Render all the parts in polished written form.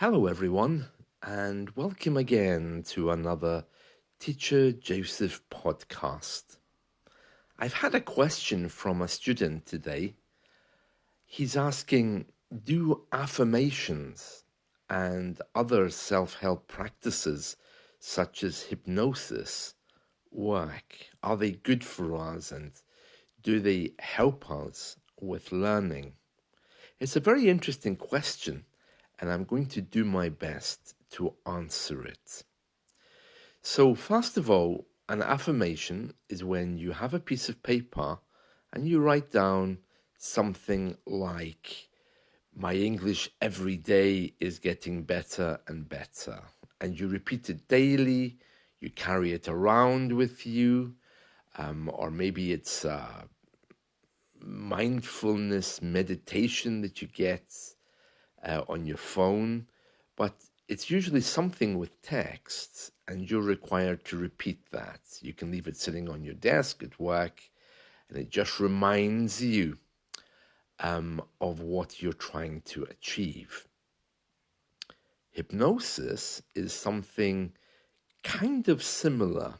Hello, everyone, and welcome again to another Teacher Joseph podcast. I've had a question from a student today. He's asking, do affirmations and other self-help practices such as hypnosis work? Are they good for us and do they help us with learning? It's a very interesting question, and I'm going to do my best to answer it. So, first of all, an affirmation is when you have a piece of paper and you write down something like, my English every day is getting better and better. And you repeat it daily, you carry it around with you, or maybe it's mindfulness meditation that you get on your phone, but it's usually something with text, and you're required to repeat that. You can leave it sitting on your desk at work, and it just reminds you of what you're trying to achieve. Hypnosis is something kind of similar.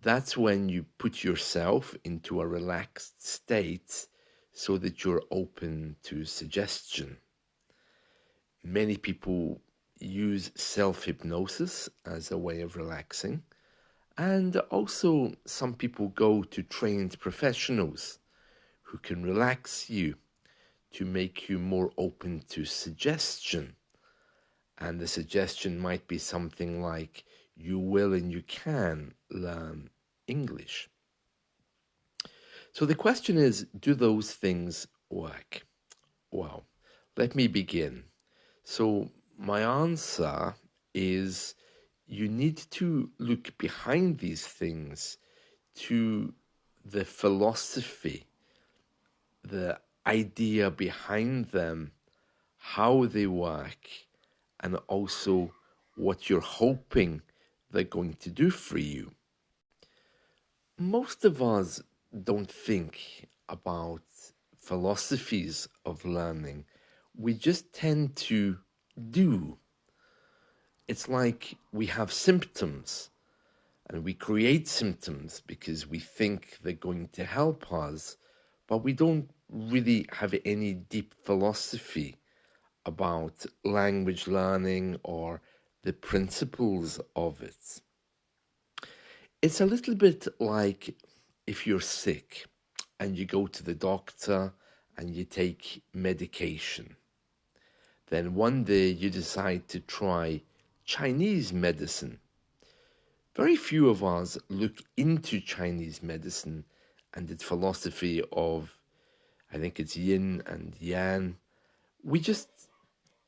That's when you put yourself into a relaxed state so that you're open to suggestion. Many people use self-hypnosis as a way of relaxing, and also some people go to trained professionals who can relax you to make you more open to suggestion. And the suggestion might be something like, you will and you can learn English. So the question is, do those things work? Well, let me begin. So my answer is you need to look behind these things to the philosophy, the idea behind them, how they work, and also what you're hoping they're going to do for you. Most of us don't think about philosophies of learning. We just tend to do. It's like we have symptoms and we create symptoms because we think they're going to help us, but we don't really have any deep philosophy about language learning or the principles of it. It's a little bit like if you're sick and you go to the doctor and you take medication. Then one day you decide to try Chinese medicine. Very few of us look into Chinese medicine and its philosophy of, I think it's yin and yang. We just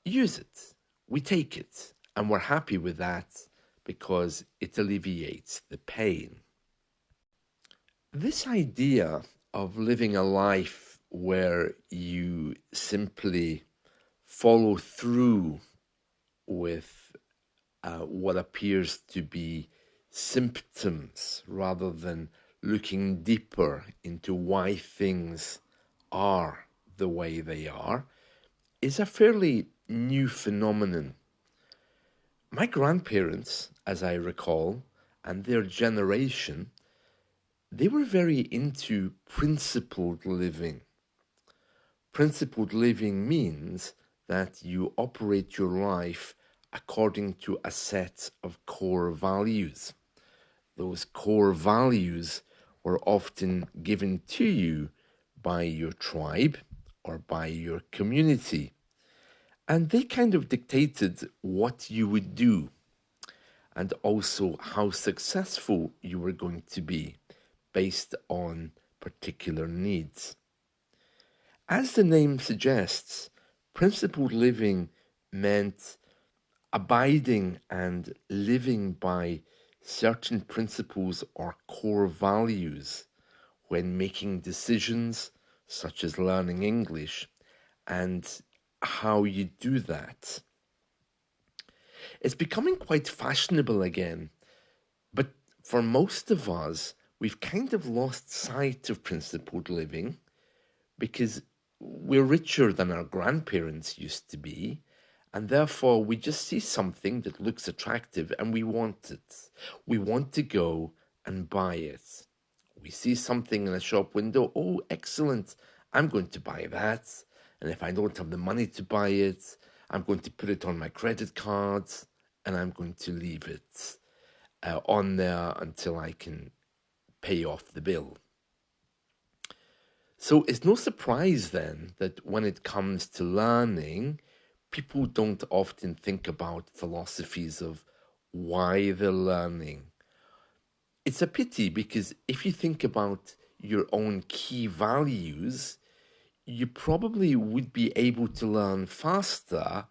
use it, we take it, and we're happy with that because it alleviates the pain. This idea of living a life where you simply follow through with what appears to be symptoms rather than looking deeper into why things are the way they are is a fairly new phenomenon. My grandparents, as I recall, and their generation, they were very into principled living. Principled living means that you operate your life according to a set of core values. Those core values were often given to you by your tribe or by your community. And they kind of dictated what you would do and also how successful you were going to be based on particular needs. As the name suggests, principled living meant abiding and living by certain principles or core values when making decisions such as learning English and how you do that. It's becoming quite fashionable again, but for most of us, we've kind of lost sight of principled living because we're richer than our grandparents used to be, And therefore, we just see something that looks attractive and we want it. We want to go and buy it. We see something in a shop window. Oh, excellent. I'm going to buy that. And if I don't have the money to buy it, I'm going to put it on my credit card and I'm going to leave it on there until I can pay off the bill. So it's no surprise then that when it comes to learning, people don't often think about philosophies of why they're learning. It's a pity because if you think about your own key values, you probably would be able to learn faster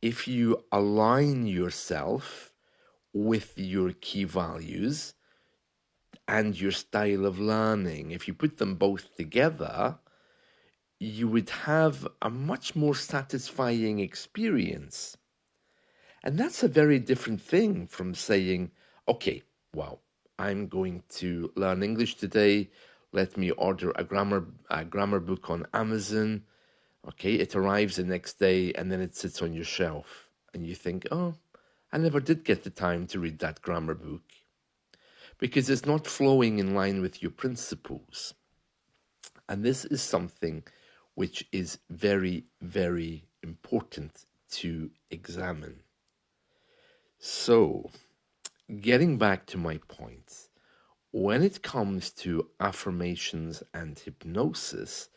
if you align yourself with your key values and your style of learning. If you put them both together, you would have a much more satisfying experience. And that's a very different thing from saying, okay, well, I'm going to learn English today. Let me order a grammar book on Amazon. Okay, it arrives the next day and then it sits on your shelf. And you think, oh, I never did get the time to read that grammar book because it's not flowing in line with your principles. And this is something which is very, very important to examine. So, getting back to my point, when it comes to affirmations and hypnosis,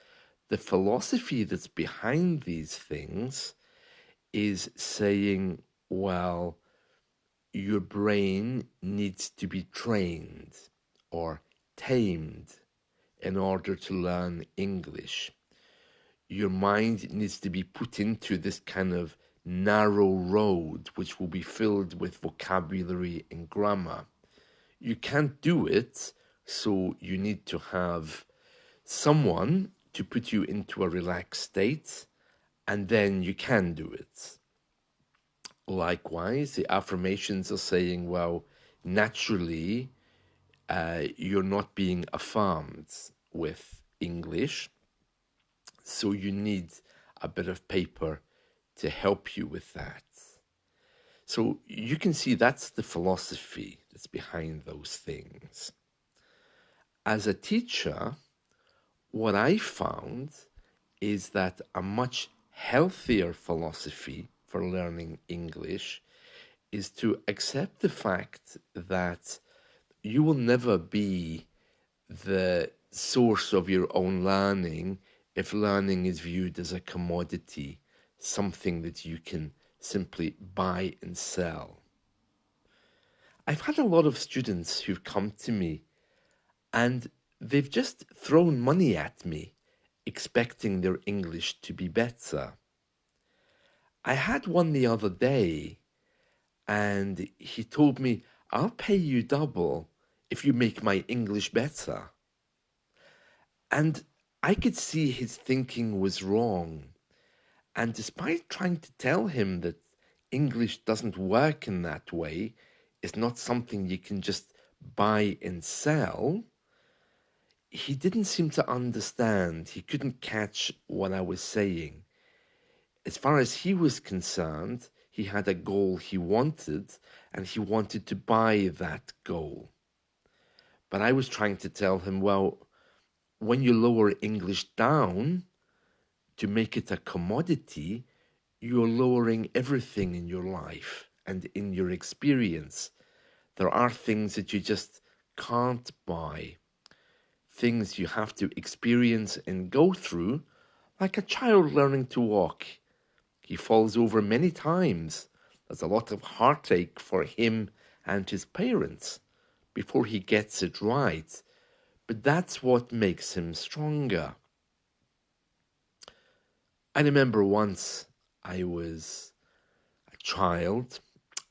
the philosophy that's behind these things is saying, well, your brain needs to be trained or tamed in order to learn English. Your mind needs to be put into this kind of narrow road, which will be filled with vocabulary and grammar. You can't do it, so you need to have someone to put you into a relaxed state, and then you can do it. Likewise, the affirmations are saying, well, naturally, you're not being affirmed with English, so you need a bit of paper to help you with that. So you can see that's the philosophy that's behind those things. As a teacher, what I found is that a much healthier philosophy for learning English is to accept the fact that you will never be the source of your own learning if learning is viewed as a commodity, something that you can simply buy and sell. I've had a lot of students who've come to me and they've just thrown money at me, expecting their English to be better. I had one the other day and he told me, I'll pay you double if you make my English better. And I could see his thinking was wrong. And despite trying to tell him that English doesn't work in that way, it's not something you can just buy and sell, he didn't seem to understand. He couldn't catch what I was saying. As far as he was concerned, he had a goal he wanted, and he wanted to buy that goal. But I was trying to tell him, well, when you lower English down to make it a commodity, you're lowering everything in your life and in your experience. There are things that you just can't buy, things you have to experience and go through, like a child learning to walk. He falls over many times. There's a lot of heartache for him and his parents before he gets it right. But that's what makes him stronger. I remember once I was a child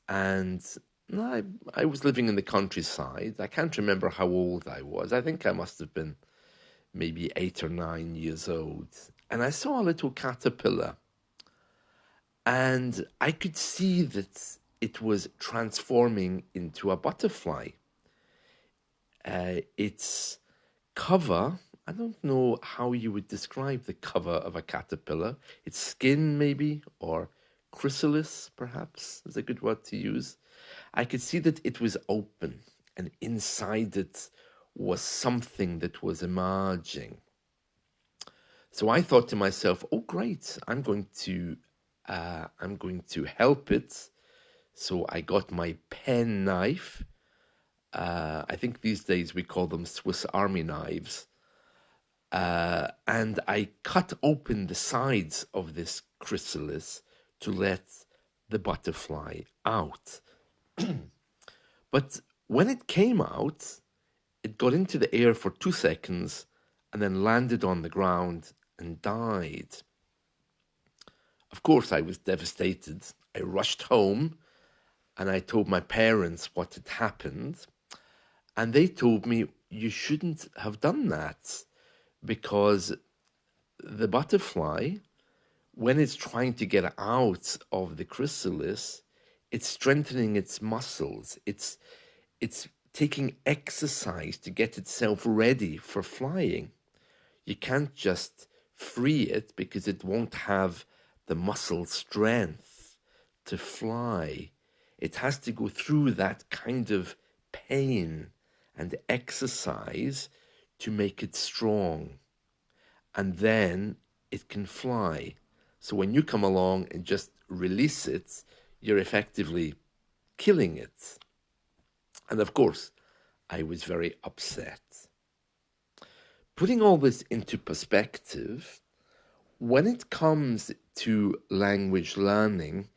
and I was living in the countryside. I can't remember how old I was. I think I must have been maybe 8 or 9 years old. And I saw a little caterpillar and I could see that it was transforming into a butterfly. Its cover, I don't know how you would describe the cover of a caterpillar. Its skin, maybe, or chrysalis, perhaps is a good word to use. I could see that it was open, and inside it was something that was emerging. So I thought to myself, "Oh, great! I'm going to help it." So I got my pen knife. I think these days we call them Swiss Army knives. And I cut open the sides of this chrysalis to let the butterfly out. But when it came out, it got into the air for 2 seconds and then landed on the ground and died. Of course, I was devastated. I rushed home and I told my parents what had happened. And they told me, "You shouldn't have done that because the butterfly, when it's trying to get out of the chrysalis, it's strengthening its muscles. It's taking exercise to get itself ready for flying. You can't just free it because it won't have the muscle strength to fly. It has to go through that kind of pain and exercise to make it strong. And then it can fly. So when you come along and just release it, you're effectively killing it." And of course, I was very upset. Putting all this into perspective, when it comes to language learning,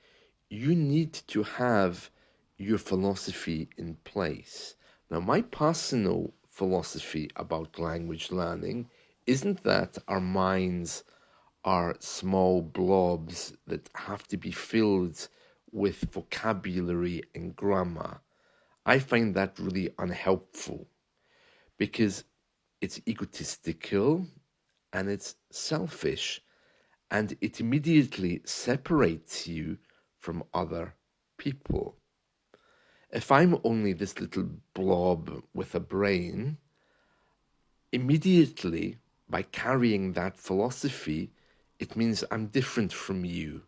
you need to have your philosophy in place. Now, my personal philosophy about language learning isn't that our minds are small blobs that have to be filled with vocabulary and grammar. I find that really unhelpful because it's egotistical and it's selfish, and it immediately separates you from other people. If I'm only this little blob with a brain, immediately by carrying that philosophy, it means I'm different from you.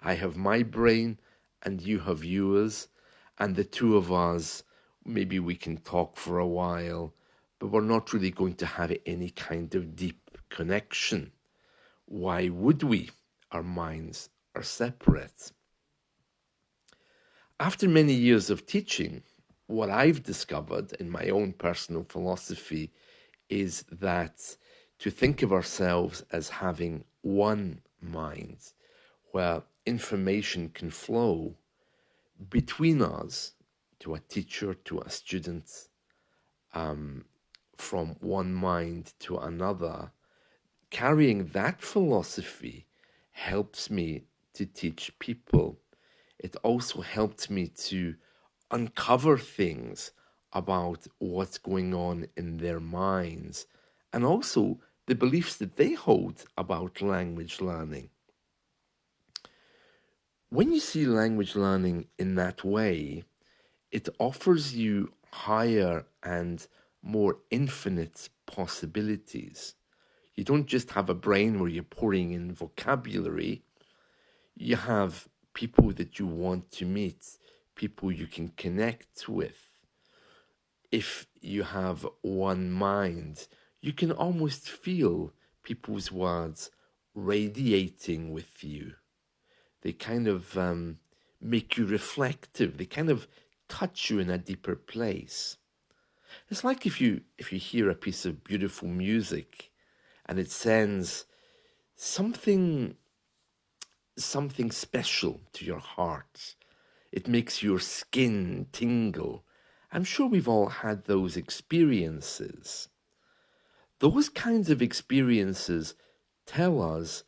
I have my brain and you have yours, and the two of us, maybe we can talk for a while, but we're not really going to have any kind of deep connection. Why would we? Our minds are separate. After many years of teaching, what I've discovered in my own personal philosophy is that to think of ourselves as having one mind where information can flow between us, to a teacher, to a student, from one mind to another, carrying that philosophy helps me to teach people. It also helped me to uncover things about what's going on in their minds and also the beliefs that they hold about language learning. When you see language learning in that way, it offers you higher and more infinite possibilities. You don't just have a brain where you're pouring in vocabulary. You have people that you want to meet, people you can connect with. If you have one mind, you can almost feel people's words radiating with you. They kind of make you reflective. They kind of touch you in a deeper place. It's like if you hear a piece of beautiful music and it sends something special to your heart. It makes your skin tingle. I'm sure we've all had those experiences. Those kinds of experiences tell us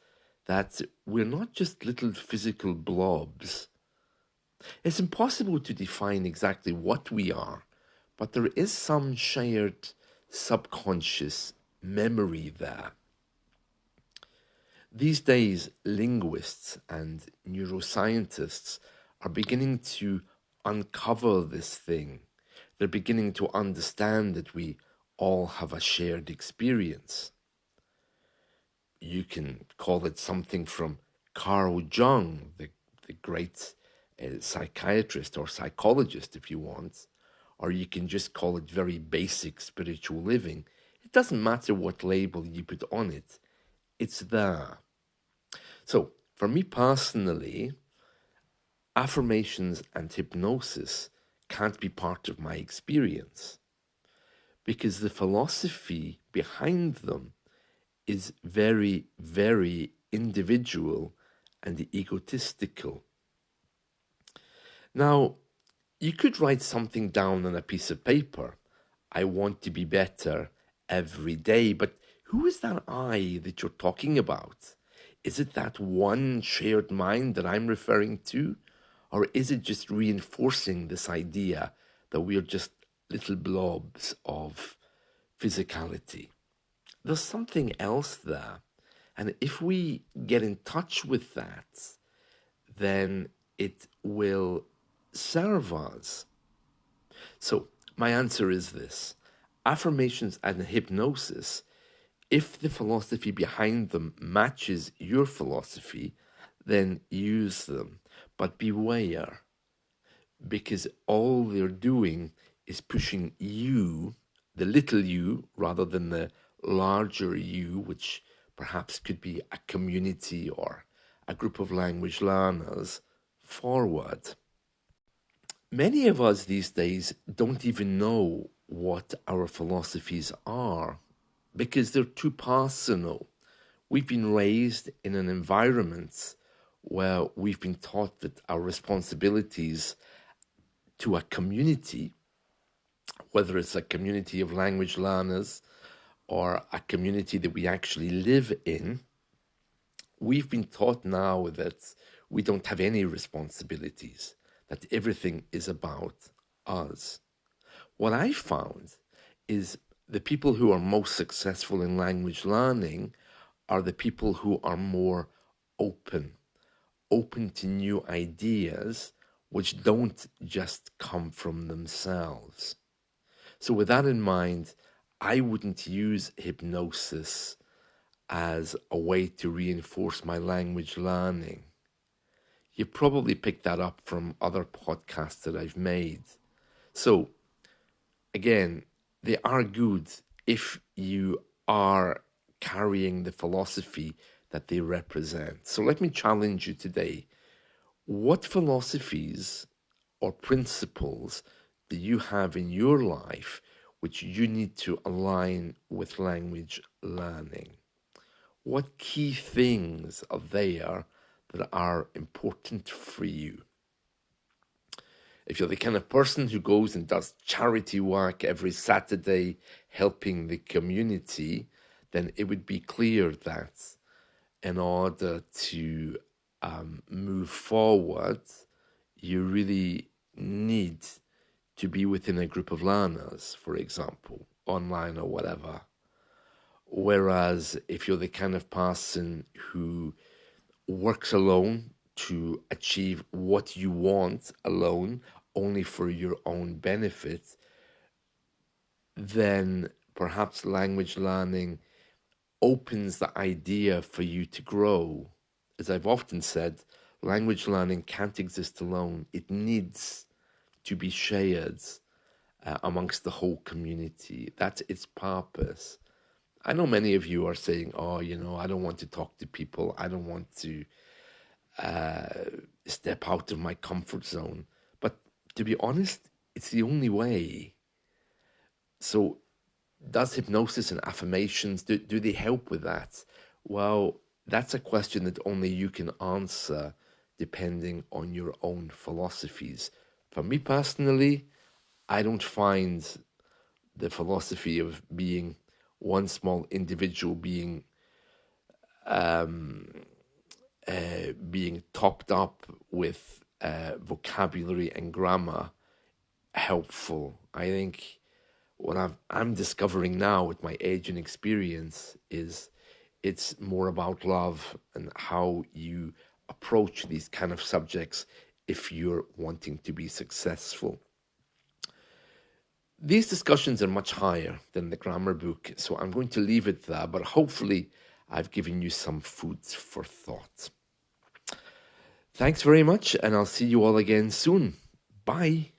that we're not just little physical blobs. It's impossible to define exactly what we are, but there is some shared subconscious memory there. These days, linguists and neuroscientists are beginning to uncover this thing. They're beginning to understand that we all have a shared experience. You can call it something from Carl Jung, the the great psychiatrist or psychologist if you want, or you can just call it very basic spiritual living. It doesn't matter what label you put on it, it's there. So, for me personally, affirmations and hypnosis can't be part of my experience because the philosophy behind them is very, very individual and egotistical. Now, you could write something down on a piece of paper. I want to be better every day. But who is that I that you're talking about? Is it that one shared mind that I'm referring to? Or is it just reinforcing this idea that we are just little blobs of physicality? There's something else there. And if we get in touch with that, then it will serve us. So, my answer is this: affirmations and hypnosis, if the philosophy behind them matches your philosophy, then use them. But beware, because all they're doing is pushing you, the little you, rather than the larger you, which perhaps could be a community or a group of language learners, forward. Many of us these days don't even know what our philosophies are because they're too personal. We've been raised in an environment where we've been taught that our responsibilities to a community, whether it's a community of language learners or a community that we actually live in, we've been taught now that we don't have any responsibilities, that everything is about us. What I found is the people who are most successful in language learning are the people who are more open, open to new ideas which don't just come from themselves. So, with that in mind, I wouldn't use hypnosis as a way to reinforce my language learning. You probably picked that up from other podcasts that I've made. So, again, they are good if you are carrying the philosophy that they represent. So, let me challenge you today. What philosophies or principles do you have in your life which you need to align with language learning? What key things are there that are important for you? If you're the kind of person who goes and does charity work every Saturday helping the community, then it would be clear that in order to move forward, you really need to be within a group of learners, for example, online or whatever. Whereas if you're the kind of person who works alone to achieve what you want alone, only for your own benefit, then perhaps language learning opens the idea for you to grow. As I've often said, language learning can't exist alone. It needs to be shared amongst the whole community. That's its purpose. I know many of you are saying, oh, I don't want to talk to people. I don't want to step out of my comfort zone. But to be honest, it's the only way. So does hypnosis and affirmations, do they help with that? Well, that's a question that only you can answer depending on your own philosophies. For me personally, I don't find the philosophy of being one small individual being topped up with vocabulary and grammar helpful. I think what I'm discovering now with my age and experience is it's more about love and how you approach these kind of subjects if you're wanting to be successful. These discussions are much higher than the grammar book, so I'm going to leave it there, but hopefully I've given you some food for thought. Thanks very much, and I'll see you all again soon. Bye.